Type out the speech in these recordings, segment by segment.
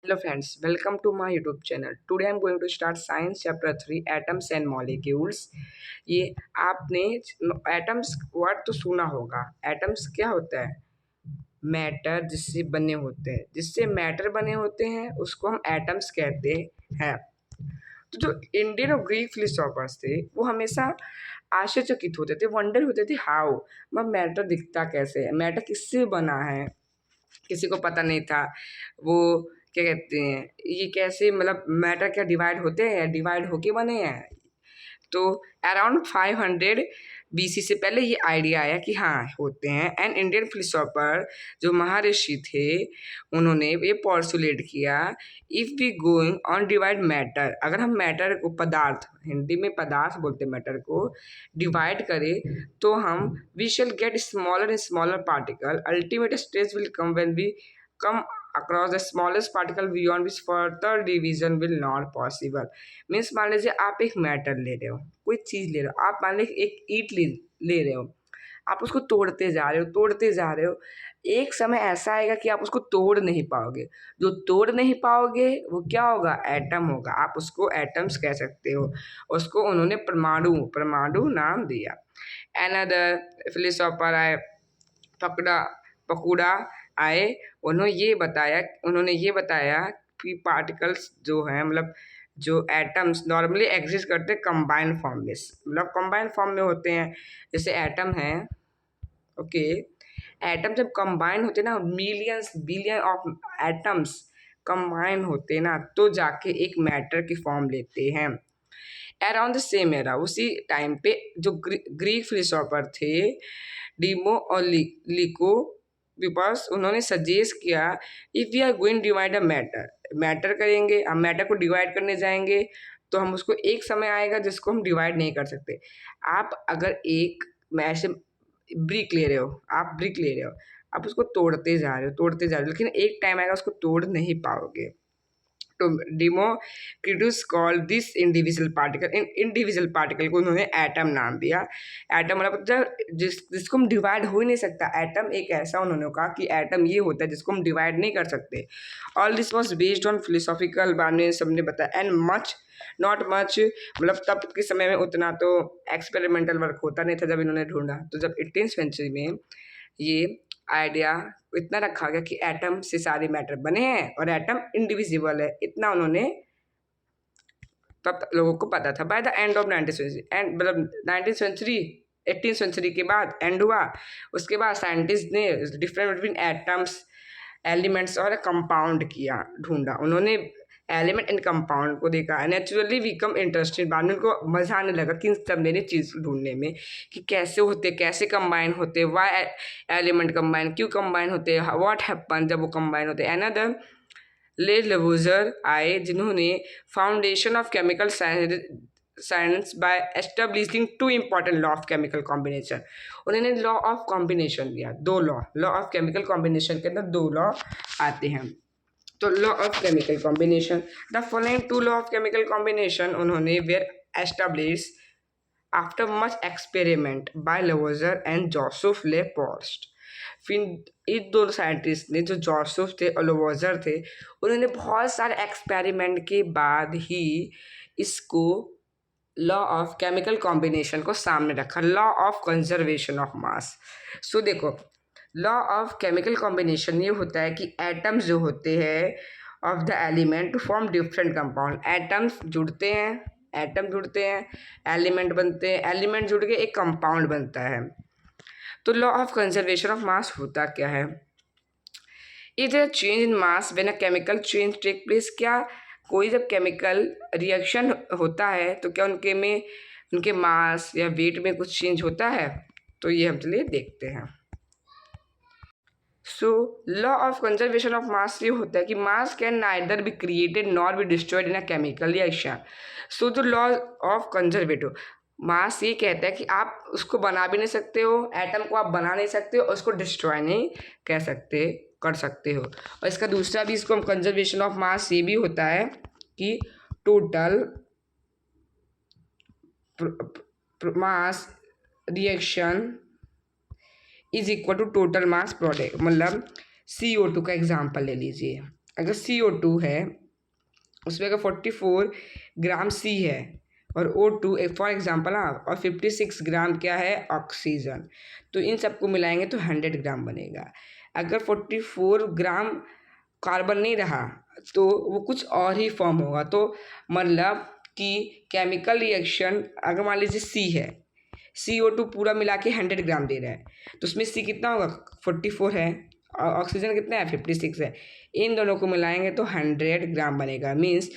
Hello friends, welcome to my YouTube channel. Today I'm going to start Science Chapter 3 Atoms and Molecules. ये आपने atoms word तो सुना होगा। Atoms क्या होता है? मैटर जिससे बने होते हैं, जिससे मैटर बने होते हैं उसको हम एटम्स कहते हैं। तो जो इंडियन और ग्रीक फिलोसोफर्स थे वो हमेशा आश्चर्यचकित होते थे, वंडर होते थे हाउ मतलब मैटर दिखता कैसे है, मैटर किससे बना है। किसी को पता नहीं था वो क्या कहते हैं, ये कैसे मतलब मैटर क्या डिवाइड होते हैं, डिवाइड होके बने हैं। तो अराउंड 500 बीसी से पहले ये आइडिया आया कि हाँ होते हैं। एंड इंडियन फिलोसोफर जो महर्षि थे उन्होंने ये पॉस्टुलेट किया, if we going on divide matter, अगर हम मैटर को पदार्थ, हिंदी में पदार्थ बोलते हैं मैटर को, डिवाइड करें तो हम we shall get smaller and smaller particle, ultimate stage will come when we come across the smallest particle beyond which further division will not possible। Means मान लीजिए आप एक मैटर ले रहे हो, कोई चीज़ ले रहे हो, आप मान लीजिए एक ईंट ले रहे हो, आप उसको तोड़ते जा रहे हो, तोड़ते जा रहे हो, एक समय ऐसा आएगा कि आप उसको तोड़ नहीं पाओगे। जो तोड़ नहीं पाओगे वो क्या होगा? एटम होगा। आप उसको एटम्स कह सकते हो। उसको उन्होंने परमाणु परमाणु नाम दिया। अनदर फिलोसोफर आए, पकड़ा पकुड़ा आए, उन्होंने ये बताया कि पार्टिकल्स जो हैं मतलब जो एटम्स नॉर्मली एग्जिस्ट करते हैं कंबाइंड फॉर्म में, मतलब कंबाइंड फॉर्म में होते हैं। जैसे एटम है, ओके, एटम जब कंबाइन होते हैं ना, millions billion of atoms combine होते हैं ना, तो जाके एक मैटर की फॉर्म लेते हैं। अराउंड द सेम एरा, उसी टाइम पे जो ग्रीक फिलोसोफर थे डीमो और लिको, बिकॉज उन्होंने सजेस्ट किया if we are going divide a matter, matter करेंगे, हम मैटर को डिवाइड करने जाएंगे तो हम उसको एक समय आएगा जिसको हम डिवाइड नहीं कर सकते। आप अगर एक मैं ऐसे ब्रिक ले रहे हो, आप ब्रिक ले रहे हो, आप उसको तोड़ते जा रहे हो, तोड़ते जा रहे हो, लेकिन एक टाइम आएगा उसको तोड़ नहीं पाओगे। तो Democritus call this individual particle, individual particle को उन्होंने एटम नाम दिया। एटम मतलब जिसको हम डिवाइड हो ही नहीं सकता। एटम एक ऐसा, उन्होंने कहा कि एटम ये होता है जिसको हम डिवाइड नहीं कर सकते। All this was based on philosophical, बाद में सबने बताया, एंड मच नॉट मच, मतलब तब के समय में उतना तो एक्सपेरिमेंटल वर्क होता नहीं था जब इन्होंने ढूंढा। तो जब 18th सेंचुरी में ये आइडिया इतना रखा गया कि एटम से सारे मैटर बने हैं और एटम इंडिविजिबल है, इतना उन्होंने तब लोगों को पता था। By the end of 19th century, and मतलब 19th सेंचुरी 18th सेंचुरी के बाद एंड हुआ, उसके बाद साइंटिस्ट ने डिफरेंस बिटवीन एटम्स, एलिमेंट्स और कंपाउंड किया, ढूंढा। उन्होंने एलिमेंट एंड कंपाउंड को देखा, नेचुरली बिकम इंटरेस्टेड, बाद में उनको मजा आने लगा कि सब नई चीज़ ढूंढने में कि कैसे होते, कैसे कंबाइन होते, वाई एलिमेंट कंबाइन, क्यों कंबाइन होते, व्हाट हैपन जब वो कंबाइन होते। अनदर ले लेवोजर आए जिन्होंने foundation of chemical science by establishing two important law of chemical combination. उन्होंने लॉ ऑफ कॉम्बिनेशन दिया, दो लॉ ऑफ केमिकल कॉम्बिनेशन के अंदर दो लॉ आते हैं। तो law of chemical combination, the following two law of chemical combination उन्होंने were establish after much experiment by Lavoisier and Joseph Proust. फिर इन दोनों साइंटिस्ट ने, जो जोसेफ थे और लेवोजर थे, उन्होंने बहुत सारे एक्सपेरिमेंट के बाद ही इसको लॉ ऑफ केमिकल कॉम्बिनेशन को सामने रखा, law of conservation of mass. So देखो, लॉ ऑफ केमिकल कॉम्बिनेशन ये होता है कि एटम्स जो होते हैं of the element to form different compound, atoms जुड़ते हैं, एटम जुड़ते हैं, एलिमेंट बनते हैं, एलिमेंट जुड़ के एक कंपाउंड बनता है। तो law of conservation of mass होता क्या है? Is a change in mass when a chemical change take place. क्या कोई जब केमिकल रिएक्शन होता है तो क्या उनके में, उनके मास या वेट में कुछ चेंज होता है? तो ये हम चलिए देखते हैं। So law of conservation of mass ये होता है कि mass can neither be created nor be destroyed in a chemical reaction. So जो लॉ ऑफ कंजर्वेटिव मास ये कहता है कि आप उसको बना भी नहीं सकते हो, एटम को आप बना नहीं सकते हो, और उसको डिस्ट्रॉय नहीं कर सकते हो। और इसका दूसरा भी, इसको हम कंजर्वेशन ऑफ मास ये भी होता है कि total mass reaction is equal to total mass product. मतलब CO2 का एग्जाम्पल ले लीजिए, अगर CO2 है उसमें अगर 44 ग्राम C है और O2 फॉर एग्जांपल और 56 ग्राम क्या है ऑक्सीजन, तो इन सबको मिलाएंगे तो 100 ग्राम बनेगा। अगर 44 ग्राम कार्बन नहीं रहा तो वो कुछ और ही फॉर्म होगा। तो मतलब कि केमिकल रिएक्शन अगर मान लीजिए C है, CO2 पूरा मिला के 100 ग्राम दे रहा है, तो उसमें C कितना होगा 44 है और ऑक्सीजन कितना है 56 है। इन दोनों को मिलाएंगे तो 100 ग्राम बनेगा। Means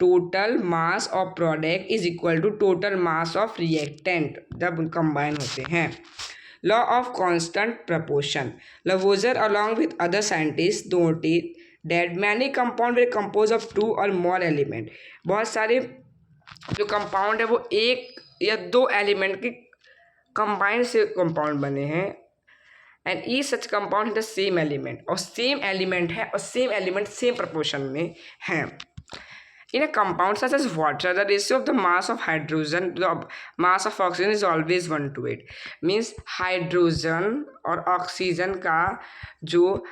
total mass of product is equal to total mass of reactant जब कंबाइन होते हैं। Law of constant proportion, Lavoisier along with other scientist noted that many compound will compose of 2 और मोर एलिमेंट। बहुत सारे जो compound है वो 1 या 2 एलिमेंट के कंबाइन से कंपाउंड बने हैं। And E such compound the same element, और सेम एलिमेंट है और सेम एलिमेंट सेम प्रपोर्शन में है। In a compound such as water, the ratio of the mass of hydrogen to the mass of oxygen is always 1:8. Means hydrogen और oxygen का जो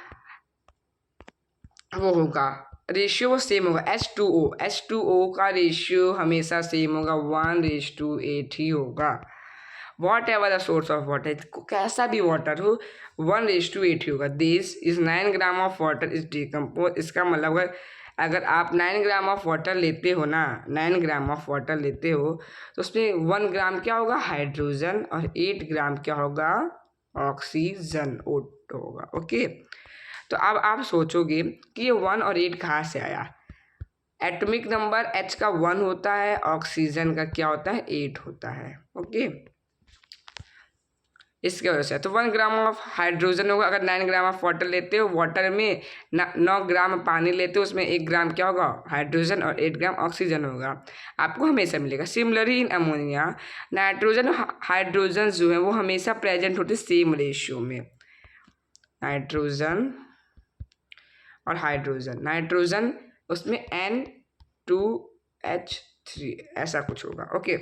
वो होगा रेशियो वो सेम होगा। H2O का रेशियो हमेशा सेम होगा, 1:8 ही होगा। What ever the source of water, कैसा भी वाटर हो 1:8 ही होगा। This is 9 gram of water is decompose. इसका मतलब अगर आप 9 ग्राम ऑफ वाटर लेते हो ना, 9 ग्राम ऑफ वाटर लेते हो तो उसमें 1 ग्राम क्या होगा हाइड्रोजन और 8 ग्राम क्या होगा ऑक्सीजन होगा। ओके, तो अब आप सोचोगे कि ये 1 और 8 कहाँ से आया। एटॉमिक नंबर H का 1 होता है, ऑक्सीजन का क्या होता है 8 होता है। ओके, इसकी वजह से तो 1 ग्राम ऑफ हाइड्रोजन होगा। अगर 9 ग्राम ऑफ वाटर लेते हो, वाटर में 9 ग्राम पानी लेते हो, उसमें 1 ग्राम क्या होगा हाइड्रोजन और 8 ग्राम ऑक्सीजन होगा, आपको हमेशा मिलेगा। Similarly in ammonia nitrogen hydrogen जो है वो हमेशा प्रेजेंट होते सेम रेशियो में। नाइट्रोजन और हाइड्रोजन, नाइट्रोजन उसमें N2H3 ऐसा कुछ होगा। ओके,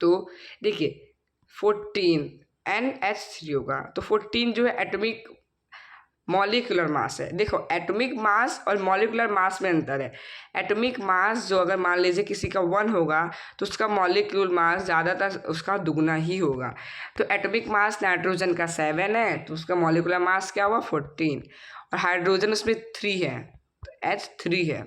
तो देखिए 14 NH3 होगा, तो 14 जो है एटॉमिक मॉलिक्यूलर मास है। देखो एटॉमिक मास और मॉलिक्यूलर मास में अंतर है। एटॉमिक मास जो अगर मान लीजिए किसी का 1 होगा तो उसका मॉलिक्यूलर मास ज़्यादातर उसका दुगना ही होगा। तो एटॉमिक मास नाइट्रोजन का 7 है तो उसका मॉलिक्यूलर मास क्या हुआ 14, और हाइड्रोजन उसमें 3 है तो H3 है,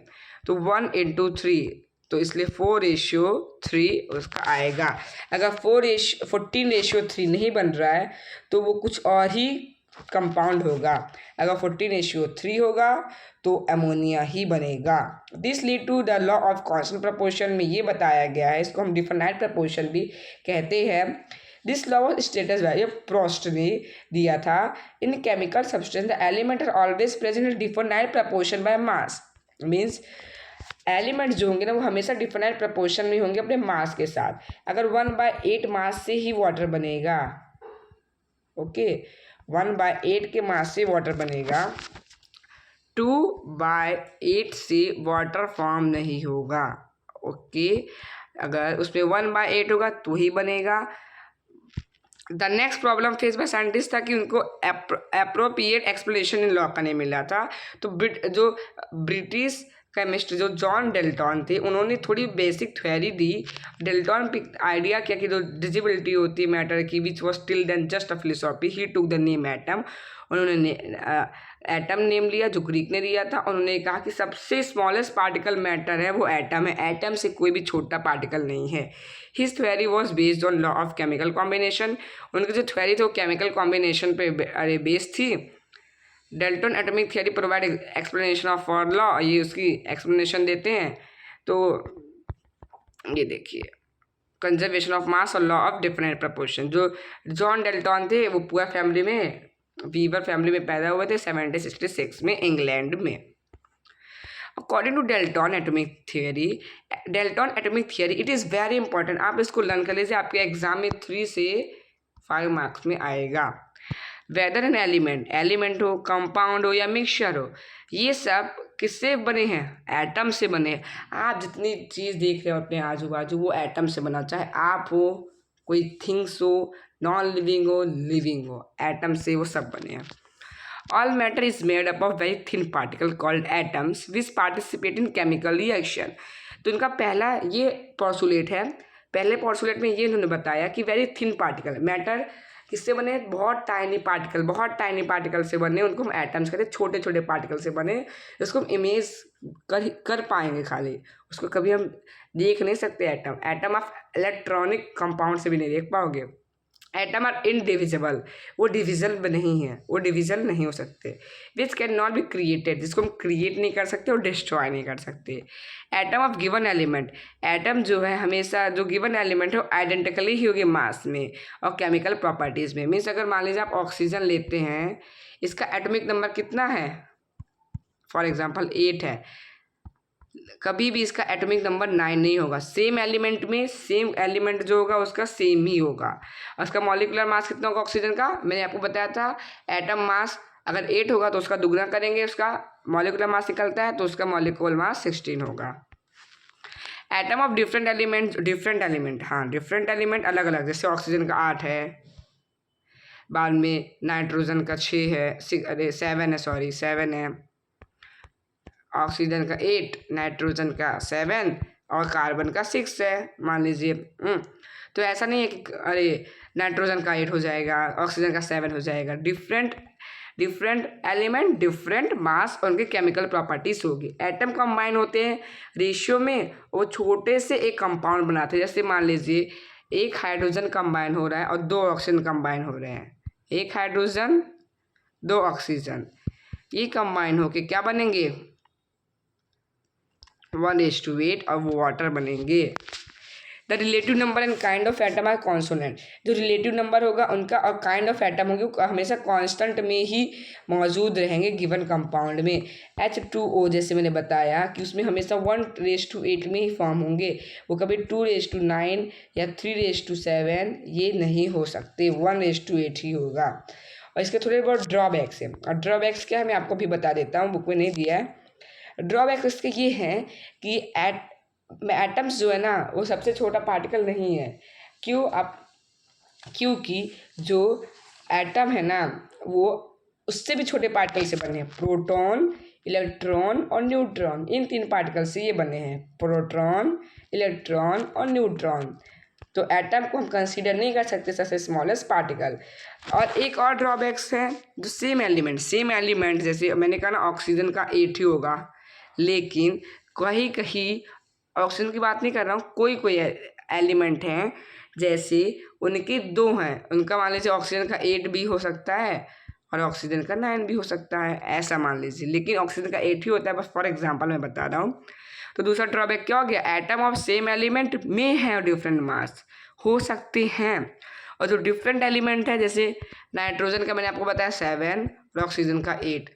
तो 1 × 3 तो इसलिए 4:3 उसका आएगा। अगर 14:3 नहीं बन रहा है तो वो कुछ और ही कंपाउंड होगा। अगर 14:3 होगा तो अमोनिया ही बनेगा। This lead to the law of constant proportion में ये बताया गया है, इसको हम डिफिनाइट प्रपोर्शन भी कहते हैं। This law of status value Proust ने दिया था। In chemical substance the element are always present in definite proportion by mass. Means element जो होंगे ना वो हमेशा डिफिनाइट प्रपोर्शन में होंगे अपने मास के साथ। अगर 1/8 मास से ही वाटर बनेगा, ओके 1/8 के मास से वाटर बनेगा, 2/8 से वाटर फॉर्म नहीं होगा। ओके, अगर उसमें 1/8 होगा तो ही बनेगा। The next problem face by scientist था कि उनको अप्रोप्रिएट एक्सप्लेनेशन इन लॉ का नहीं मिला था। तो जो ब्रिटिश केमिस्ट जो जॉन डेल्टन थे उन्होंने थोड़ी बेसिक थ्योरी दी। डेल्टन पे आइडिया किया कि जो डिजिबिलिटी होती है मैटर की which was still then just a philosophy, he took the name atom. उन्होंने एटम नेम लिया जो ग्रीक ने दिया था। उन्होंने कहा कि सबसे स्मॉलेस्ट पार्टिकल मैटर है वो एटम है, एटम से कोई भी छोटा पार्टिकल नहीं है। His theory was based on law of chemical combination. उनकी जो थ्योरी थी वो केमिकल कॉम्बिनेशन पे बेस्ड थी। Dalton atomic theory provide explanation of for law, ये उसकी एक्सप्लेनेशन देते हैं। तो ये देखिए कंजर्वेशन ऑफ मास और लॉ ऑफ डिफरेंट प्रपोर्शन। जो जॉन डेल्टन थे वो पुअर फैमिली में, वीवर फैमिली में पैदा हुए थे 1766 में इंग्लैंड में। According to Dalton atomic theory it is very important, आप इसको लर्न कर लीजिए, आपके एग्जाम में 3 से 5 मार्क्स में आएगा। वेदर एन एलिमेंट हो, कंपाउंड हो या मिक्सचर हो, ये सब किससे बने हैं एटम से बने हैं। आप जितनी चीज़ देख रहे हो अपने आजू बाजू वो एटम से बना, चाहे आप हो, कोई थिंग्स हो, नॉन लिविंग हो, लिविंग हो, एटम से वो सब बने हैं। All matter is made up of very thin particle called atoms which participate in chemical reaction. तो इनका पहला ये पॉस्टुलेट है, पहले पॉस्टुलेट में ये इन्होंने बताया कि वेरी थिन पार्टिकल मैटर किससे बने, बहुत टाइनी पार्टिकल से बने, उनको हम एटम्स कहते हैं, छोटे छोटे पार्टिकल से बने, इसको हम इमेज कर पाएंगे, खाली उसको कभी हम देख नहीं सकते। एटम ऑफ इलेक्ट्रॉनिक कंपाउंड से भी नहीं देख पाओगे। एटम आर इनडिविजिबल, वो डिविजल नहीं है, वो डिविजल नहीं हो सकते। Which can not be created, जिसको हम क्रिएट नहीं कर सकते और डिस्ट्रॉय नहीं कर सकते। Atom of given element, atom जो है हमेशा जो गिवन एलिमेंट है वो आइडेंटिकली ही होगी मास में और केमिकल प्रॉपर्टीज़ में। मीन्स अगर मान लीजिए आप ऑक्सीजन लेते हैं, इसका एटॉमिक नंबर कितना है, फॉर एग्जांपल 8 है, कभी भी इसका एटॉमिक नंबर 9 नहीं होगा। सेम एलिमेंट में सेम एलिमेंट जो होगा उसका सेम ही होगा। उसका मॉलिक्यूलर मास कितना होगा ऑक्सीजन का, मैंने आपको बताया था, एटम मास अगर 8 होगा तो उसका दुगना करेंगे, उसका मॉलिक्यूलर मास निकलता है तो उसका मॉलिक्यूलर मास 16 होगा। एटम ऑफ डिफरेंट एलिमेंट अलग अलग, जैसे ऑक्सीजन का 8 है, बाद में नाइट्रोजन का 6 है, 7 है, ऑक्सीजन का 8, नाइट्रोजन का 7 और कार्बन का 6 है, मान लीजिए। तो ऐसा नहीं है कि अरे नाइट्रोजन का 8 हो जाएगा, ऑक्सीजन का 7 हो जाएगा। डिफरेंट एलिमेंट, डिफरेंट मास और उनके केमिकल प्रॉपर्टीज होगी। एटम कंबाइन होते हैं रेशियो में, वो छोटे से एक कंपाउंड बनाते हैं। जैसे मान लीजिए एक हाइड्रोजन कंबाइन हो रहा है और 2 ऑक्सीजन कंबाइन हो रहे हैं, एक हाइड्रोजन 2 ऑक्सीजन, ये कंबाइन होके क्या बनेंगे, 1:8 और वो वाटर बनेंगे। The relative number and kind of atom are consonant, जो रिलेटिव नंबर होगा उनका और काइंड ऑफ एटम होगी वो हमेशा कांस्टेंट में ही मौजूद रहेंगे गिवन कंपाउंड में। H2O जैसे मैंने बताया कि उसमें हमेशा 1:8 में ही फॉर्म होंगे, वो कभी 2:9 या 3:7 ये नहीं हो सकते, 1:8 ही होगा। और इसके थोड़े बहुत ड्रॉबैक्स हैं, और ड्रॉबैक्स क्या है मैं आपको भी बता देता हूँ, बुक में नहीं दिया है। ड्रॉबैक इसके ये हैं कि एटम्स जो है ना वो सबसे छोटा पार्टिकल नहीं है। क्योंकि जो एटम है ना वो उससे भी छोटे पार्टिकल से बने हैं, प्रोटॉन, इलेक्ट्रॉन और न्यूट्रॉन, इन 3 पार्टिकल से ये बने हैं, प्रोटॉन, इलेक्ट्रॉन और न्यूट्रॉन। तो एटम को हम कंसीडर नहीं कर सकते सबसे स्मॉलेस्ट पार्टिकल। और एक और ड्रॉबैक्स है, जो सेम एलिमेंट जैसे मैंने कहा ना ऑक्सीजन का 8 ही होगा, लेकिन कहीं ऑक्सीजन की बात नहीं कर रहा हूँ, कोई एलिमेंट हैं जैसे उनके 2 हैं, उनका मान लीजिए ऑक्सीजन का 8 भी हो सकता है और ऑक्सीजन का 9 भी हो सकता है, ऐसा मान लीजिए, लेकिन ऑक्सीजन का 8 ही होता है, बस फॉर एग्जांपल मैं बता रहा हूँ। तो दूसरा ड्रॉबैक क्या हो गया, एटम ऑफ सेम एलिमेंट में है डिफरेंट मास हो सकते हैं, और जो डिफरेंट एलिमेंट है जैसे नाइट्रोजन का मैंने आपको बताया 7 और ऑक्सीजन का 8,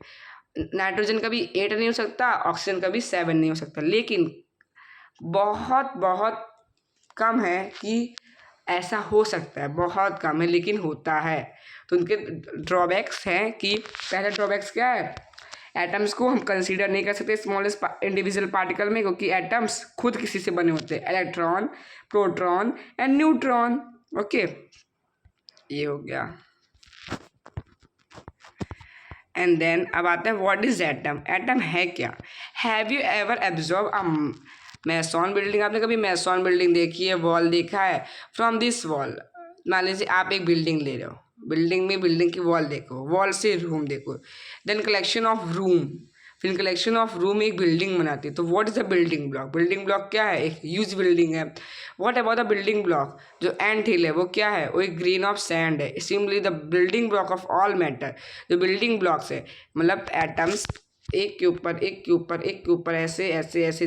नाइट्रोजन का भी 8 नहीं हो सकता, ऑक्सीजन का भी 7 नहीं हो सकता, लेकिन बहुत कम है कि ऐसा हो सकता है, बहुत कम है लेकिन होता है। तो उनके ड्रॉबैक्स हैं कि पहला ड्रॉबैक्स क्या है, एटम्स को हम कंसीडर नहीं कर सकते स्मॉलेस्ट इंडिविजुअल पार्टिकल में, क्योंकि एटम्स खुद किसी से बने होते हैं, electron, proton and neutron. Okay, ये हो गया। एंड देन अब आते हैं व्हाट इज एटम, एटम है क्या। Have you ever observe a mason building, आपने कभी मैसॉन बिल्डिंग देखी है, वॉल देखा है, फ्रॉम दिस वॉल, मान लीजिए आप एक बिल्डिंग ले रहे हो, बिल्डिंग की वॉल देखो, वॉल से रूम देखो, देन कलेक्शन ऑफ रूम, फिर कलेक्शन ऑफ रूम एक बिल्डिंग बनाती है। तो what is the building block, building block क्या है, एक ह्यूज बिल्डिंग है। What about the building block, जो एंट हिल है वो क्या है, वो एक ग्रेन ऑफ सैंड है। Simply the building block of all matter, जो बिल्डिंग ब्लॉक्स है मतलब एटम्स एक के ऊपर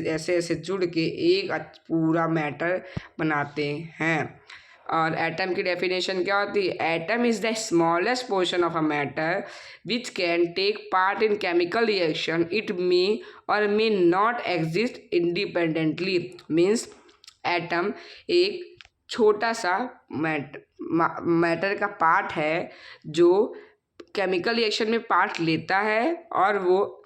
ऐसे जुड़ के एक पूरा मैटर बनाते हैं। और एटम की डेफिनेशन क्या होती है, atom is the smallest portion of a matter which can take part in chemical reaction, it may or may not exist independently. Means atom एक छोटा सा मैटर का पार्ट है जो केमिकल रिएक्शन में पार्ट लेता है और वो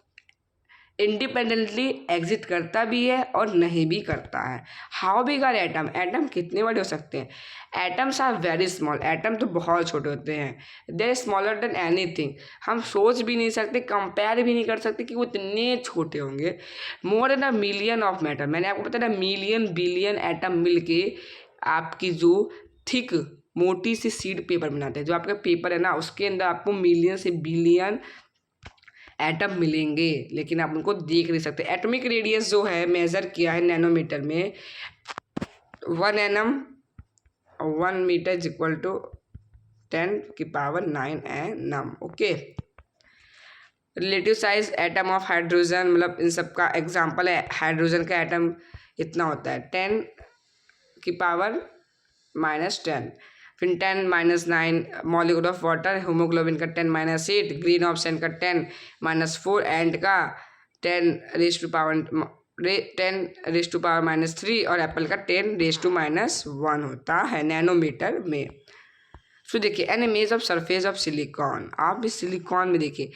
इंडिपेंडेंटली एग्जिट करता भी है और नहीं भी करता है। How big are atom, atom कितने बड़े हो सकते हैं। Atoms are very small, atom तो बहुत छोटे होते हैं। They are smaller than anything, हम सोच भी नहीं सकते, कंपेयर भी नहीं कर सकते कि वो इतने छोटे होंगे। More than a million of matter, मैंने आपको बताया ना मिलियन बिलियन एटम मिलके आपकी जो थिक मोटी सी सीड पेपर बनाते हैं, जो आपका पेपर है ना उसके अंदर आपको मिलियन से बिलियन एटम मिलेंगे, लेकिन आप उनको देख नहीं सकते। एटॉमिक रेडियस जो है मेजर किया है नैनोमीटर में, 1 metre is equal to 10⁹ nm। Okay, relative size atom of hydrogen, मतलब इन सब का एग्जांपल है। हाइड्रोजन का एटम इतना होता है 10⁻⁻10। फिर 10⁻9 मॉलिक्यूल ऑफ वाटर, हीमोग्लोबिन का 10⁻8, ग्रीन ऑप्शन का 10⁻4, एंड का 10⁻⁻3 और एप्पल का 10⁻1 होता है नैनोमीटर में। सो देखिए an image of surface of silicon, आप भी सिलिकॉन में देखिए,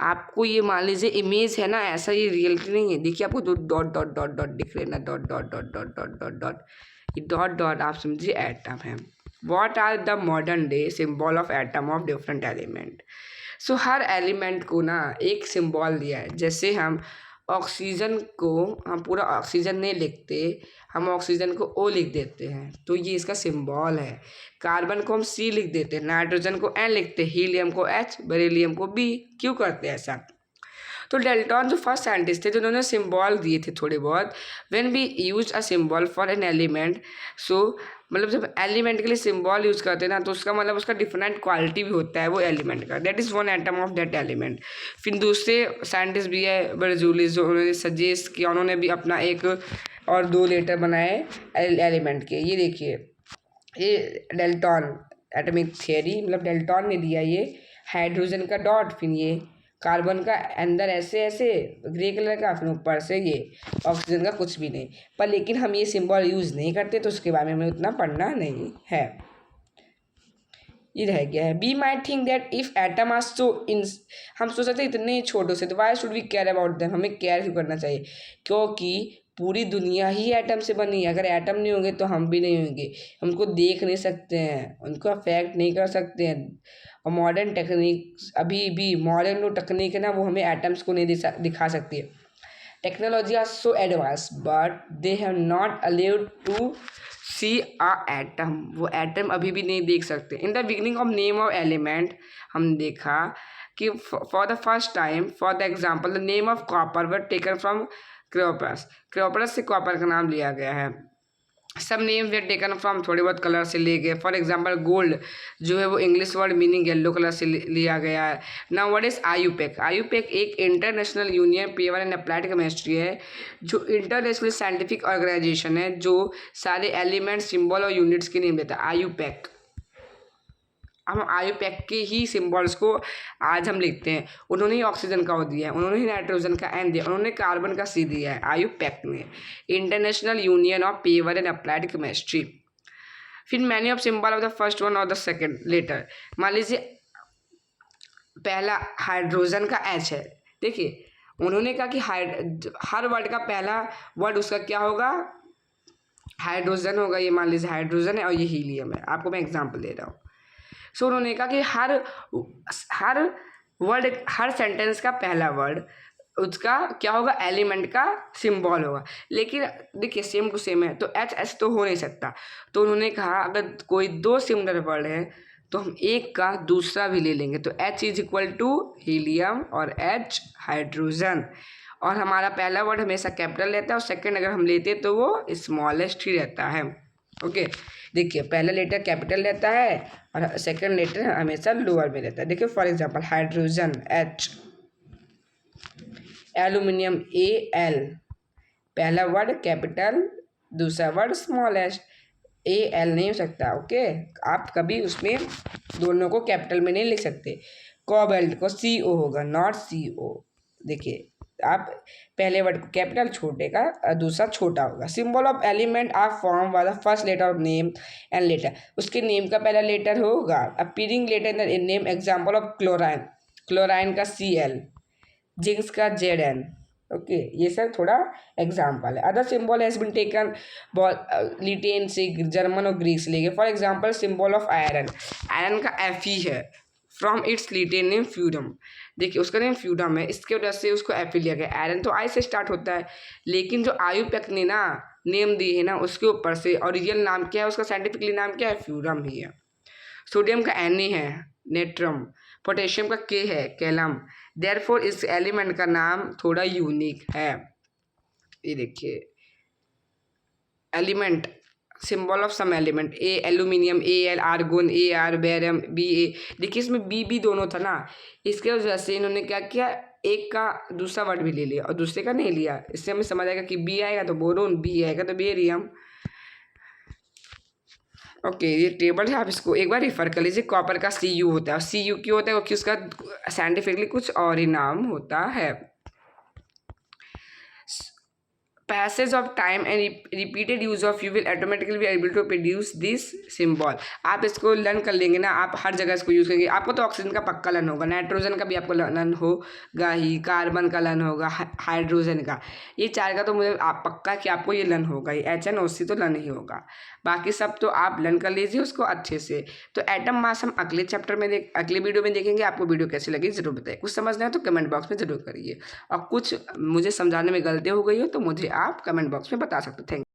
आपको ये मान लीजिए इमेज है ना, ऐसा ये रियलिटी नहीं है। देखिए आपको जो डॉट डॉट डॉट डॉट दिख रहे हैं ना, dot dot dot dot dot dot dot, ये डॉट डॉट आप समझिए एटम है। What are the modern day symbol of atom of different element. So हर एलिमेंट को ना एक सिंबल दिया है। जैसे हम ऑक्सीजन को, हम पूरा ऑक्सीजन नहीं लिखते, हम ऑक्सीजन को O लिख देते हैं, तो ये इसका सिंबल है। कार्बन को हम C लिख देते हैं, नाइट्रोजन को N लिखते हैं, हीलियम को H, बेरिलियम को B। क्यों करते हैं ऐसा। तो डेल्टन जो फर्स्ट साइंटिस्ट थे जिन्होंने सिंबल दिए थे थोड़े बहुत, when we use a symbol for an element, so मतलब जब एलिमेंट के लिए सिंबल यूज करते हैं ना, तो उसका मतलब उसका डिफरेंट क्वालिटी भी होता है वो एलिमेंट का। That is one atom of that element. फिर दूसरे साइंटिस्ट भी है बर्जूलिस, जो उन्होंने सजेस्ट किया, उन्होंने भी अपना 1 और 2 लेटर बनाए एलिमेंट के। ये देखिए ये डेल्टन एटॉमिक थियरी, मतलब डेल्टन ने दिया ये हाइड्रोजन का डॉट, फिर ये कार्बन का अंदर ऐसे ऐसे ग्रे कलर का, फिर ऊपर से ये ऑक्सीजन का कुछ भी नहीं। पर लेकिन हम ये सिंबल यूज़ नहीं करते, तो उसके बारे में हमें उतना पढ़ना नहीं है। ये रह गया है। We might think that if atom are so in, हम सोच सकते हैं इतने छोटों से, तो why should we care about them, हमें केयर क्यों करना चाहिए, क्योंकि पूरी दुनिया ही एटम से बनी है। अगर एटम नहीं होंगे तो हम भी नहीं होंगे, उनको देख नहीं सकते हैं, उनको अफेक्ट नहीं कर सकते हैं। और मॉडर्न टेक्निक, अभी भी मॉडर्न जो टेक्निक है ना, वो हमें एटम्स को नहीं दिखा सकती है। Technology are so advance but they have not allowed to see a atom, वो एटम अभी भी नहीं देख सकते। In the beginning of name of element हम देखा कि for the first time, for the example, the name of copper were taken from क्रेओपस, क्रेओपस से कॉपर का नाम लिया गया है। सब नेम वे टेकन फ्रॉम, थोड़े बहुत कलर से लिए गए। फॉर एग्जाम्पल गोल्ड जो है वो English word meaning yellow colour से लिया गया है। Now what is IUPAC, IUPAC एक international union paper and applied chemistry है, जो इंटरनेशनल साइंटिफिक ऑर्गेनाइजेशन है, जो सारे एलिमेंट, सिंबल और यूनिट्स के नेम देता है। आयुपेक, हम आयुपेक के ही सिंबल्स को आज हम लिखते हैं। उन्होंने ही ऑक्सीजन का वो दिया है, उन्होंने ही नाइट्रोजन का N दिया, उन्होंने कार्बन का C दिया है, आयुपेक ने, international union of paper and applied chemistry. फिर many of symbol of the first one और द सेकेंड लेटर। मान लीजिए पहला हाइड्रोजन का H है, देखिए उन्होंने कहा कि हर वर्ड का पहला वर्ड उसका क्या होगा, हाइड्रोजन होगा। ये मान लीजिए हाइड्रोजन है और ये हीलियम है, आपको मैं एग्जाम्पल दे रहा हूँ। सो उन्होंने कहा कि हर वर्ड, हर सेंटेंस का पहला वर्ड उसका क्या होगा, एलिमेंट का सिंबल होगा। लेकिन देखिए सेम टू सेम है, तो H तो हो नहीं सकता। तो उन्होंने कहा अगर कोई 2 सिमिलर वर्ड है तो हम एक का दूसरा भी ले लेंगे, तो H is equal to helium और H हाइड्रोजन। और हमारा पहला वर्ड हमेशा कैपिटल रहता है और सेकेंड अगर हम लेते तो वो स्मॉलेस्ट ही रहता है। ओके देखिए पहला लेटर कैपिटल रहता है और सेकंड लेटर हमेशा लोअर में रहता है। देखिए for example hydrogen H, aluminium Al, पहला वर्ड कैपिटल, दूसरा वर्ड स्मॉलेस्ट, Al नहीं हो सकता। ओके आप कभी उसमें दोनों को कैपिटल में नहीं लिख सकते। कोबाल्ट को CO होगा, नॉट CO। देखिए आप पहले वर्ड को कैपिटल छोटे का, दूसरा छोटा होगा। Symbol of element are form by the first letter of name and letter, उसके नेम का पहला लेटर होगा। Appearing letter in the name, example of chlorine, chlorine का Cl, जिंक्स का Zn, ओके, ये सब थोड़ा एग्जाम्पल है। Other symbol has been taken Latin से, जर्मन और ग्रीक से लेके। For example symbol of iron, iron का एफ ही है, फ्रॉम इट्स लिटेन नेम फ्यूडम। देखिए उसका नेम फ्यूडम है, इसके वजह से उसको एफ ही लिया गया। आयरन तो आई से स्टार्ट होता है, लेकिन जो आयुपेक ने ना नेम दी है ना उसके ऊपर से, और रियल नाम क्या है उसका, साइंटिफिकली नाम क्या है, फ्यूडम ही है। सोडियम का Na है, नेट्रम। पोटेशियम का K है, कैलम। देयरफॉर इस एलिमेंट का नाम थोड़ा यूनिक है। ये देखिए element, symbol of some element, A aluminium, Al argon, Ar barium, Ba। देखिए इसमें बी दोनों था ना, इसके वजह से इन्होंने क्या किया, एक का दूसरा वर्ड भी ले लिया और दूसरे का नहीं लिया। इससे हमें समझ आएगा कि बी आएगा तो बोरोन, बी आएगा तो बेरियम। ओके, ये टेबल है, आप इसको एक बार रिफर कर लीजिए। कॉपर का Cu होता है, Cu क्यों होता है, क्योंकि उसका साइंटिफिकली कुछ और ही नाम होता है। Passage of time and repeated use of you will automatically be able to produce this symbol. आप इसको लर्न कर लेंगे ना, आप हर जगह इसको यूज़ करेंगे। आपको तो ऑक्सीजन का पक्का लर्न होगा, नाइट्रोजन का भी आपको लर्न होगा ही, कार्बन का लर्न होगा, हाइड्रोजन का, ये चार का तो मुझे आप पक्का कि आपको ये लर्न होगा ही। HNO3 तो लर्न ही होगा, बाकी सब तो आप लर्न कर लीजिए उसको अच्छे से। तो एटम मास हम अगले चैप्टर में अगले वीडियो में देखेंगे। आपको वीडियो कैसी लगी ज़रूर बताइए, कुछ समझना है तो कमेंट बॉक्स में ज़रूर करिए, और कुछ मुझे समझाने में गलती हो गई हो तो मुझे आप कमेंट बॉक्स में बता सकते। थैंक